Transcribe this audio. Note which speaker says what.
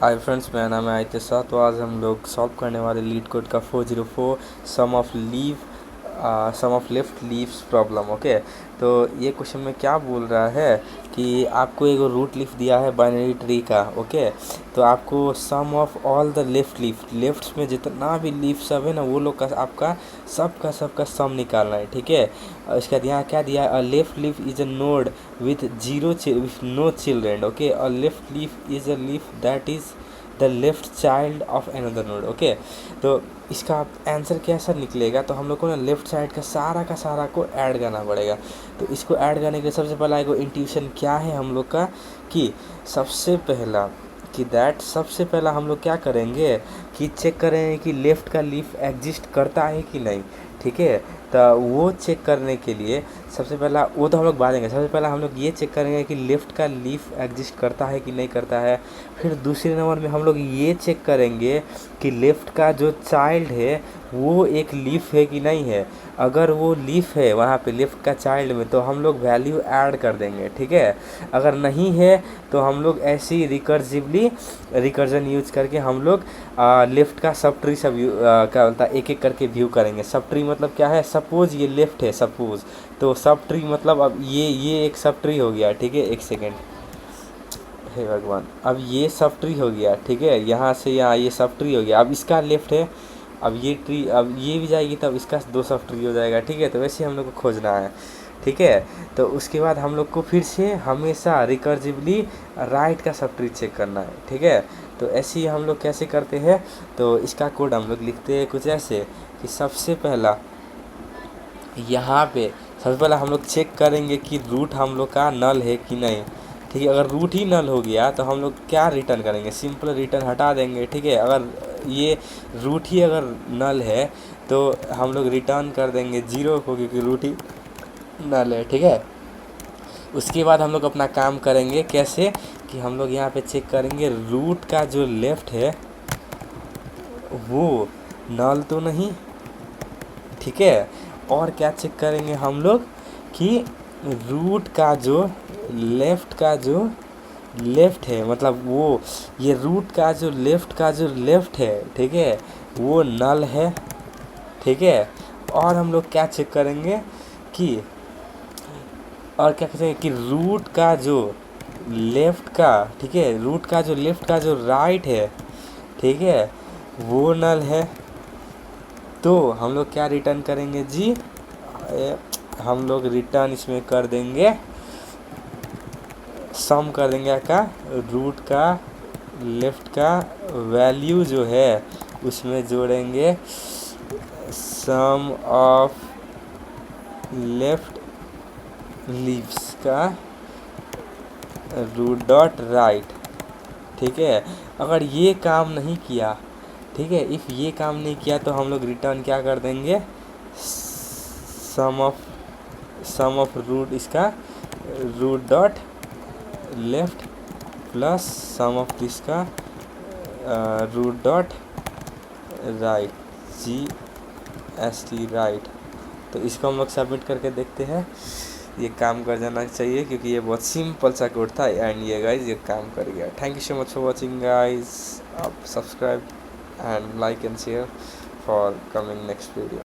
Speaker 1: Hi friends, मेरा नाम है आयत शाह। तो आज हम लोग सॉल्व करने वाले लीड कोड का 404 sum of left leaves problem. Okay, तो ये क्वेश्चन में क्या बोल रहा है कि आपको एक रूट लीफ दिया है बाइनरी ट्री का। ओके, तो आपको सम ऑफ ऑल द लेफ्ट्स में जितना भी लीफ सब है ना, वो लोग का आपका सबका सम निकालना है। ठीक है, इसका यहाँ क्या दिया है, a left leaf is a node with no children. Okay, a left leaf is a leaf that is the left child of another node. Okay, तो इसका आंसर कैसा निकलेगा, तो हम लोग को ना लेफ्ट साइड का सारा को ऐड करना पड़ेगा। तो इसको ऐड करने के लिए सबसे पहला एक इंट्यूशन क्या है हम लोग का, कि सबसे पहला हम लोग क्या करेंगे कि चेक करेंगे कि लेफ़्ट का लीफ एग्जिस्ट करता है कि नहीं। ठीक है, तो वो चेक करने के लिए सबसे पहला, वो तो हम लोग बाद देंगे, सबसे पहला हम लोग ये चेक करेंगे कि लेफ़्ट का लीफ एग्जिस्ट करता है कि नहीं करता है। फिर दूसरे नंबर में हम लोग ये चेक करेंगे कि लेफ़्ट का जो चाइल्ड है वो एक लीफ है कि नहीं है। अगर वो लीफ है वहाँ पे लेफ़्ट का चाइल्ड में, तो हम लोग वैल्यू ऐड कर देंगे। ठीक है, अगर नहीं है तो हम लोग ऐसे ही रिकर्जन यूज करके हम लोग लेफ़्ट का सब ट्री क्या बोलता है, एक एक करके व्यू करेंगे। सब ट्री मतलब क्या है, सपोज ये लेफ़्ट है, सपोज, तो सब ट्री मतलब अब ये एक सब ट्री हो गया। ठीक है, एक सेकेंड, हे भगवान, अब ये सब ट्री हो गया। ठीक है, यहाँ से यहाँ ये सब ट्री हो गया। अब इसका लेफ्ट है, अब ये ट्री, अब ये भी जाएगी तब इसका दो सब ट्री हो जाएगा। ठीक है, तो वैसे हम लोग को खोजना है। ठीक है, तो उसके बाद हम लोग को फिर से हमेशा रिकर्सिवली राइट का सब ट्री चेक करना है। ठीक है, तो ऐसे ही हम लोग कैसे करते हैं, तो इसका कोड हम लोग लिखते हैं कुछ ऐसे कि सबसे पहला यहाँ पे सबसे पहला हम लोग चेक करेंगे कि रूट हम लोग का नल है कि नहीं। ठीक है, अगर रूट ही नल हो गया तो हम लोग क्या रिटर्न करेंगे, सिंपल रिटर्न हटा देंगे। ठीक है, अगर ये रूट ही अगर नल है तो हम लोग रिटर्न कर देंगे 0 को, क्योंकि रूट ही नल है। ठीक है, उसके बाद हम लोग अपना काम करेंगे कैसे, कि हम लोग यहाँ पे चेक करेंगे रूट का जो लेफ़्ट है वो नल तो नहीं। ठीक है, और क्या चेक करेंगे हम लोग कि रूट का जो लेफ़्ट है, मतलब वो ये रूट का जो लेफ़्ट है, ठीक है, वो नल है। ठीक है, और हम लोग क्या चेक करेंगे कि, और क्या करेंगे कि रूट का जो लेफ़्ट का, ठीक है, रूट का जो लेफ़्ट का जो राइट है, ठीक है, वो नल है। तो हम लोग क्या रिटर्न करेंगे जी, हम लोग रिटर्न इसमें कर देंगे, सम कर देंगे का रूट का लेफ़्ट का वैल्यू जो है उसमें जोड़ेंगे सम ऑफ लेफ्ट लीव्स का रूट डॉट राइट। ठीक है, अगर ये काम नहीं किया, ठीक है, इफ़ ये काम नहीं किया तो हम लोग रिटर्न क्या कर देंगे, सम ऑफ रूट इसका root dot left plus sum of दिसका root dot right, GST right. तो इसको हम लोग सबमिट करके देखते हैं, ये काम कर जाना चाहिए क्योंकि ये बहुत सिंपल सा कोड था। एंड ये गाइज ये काम कर गया। Thank you so much for watching guys. आप subscribe and like and share for coming next video.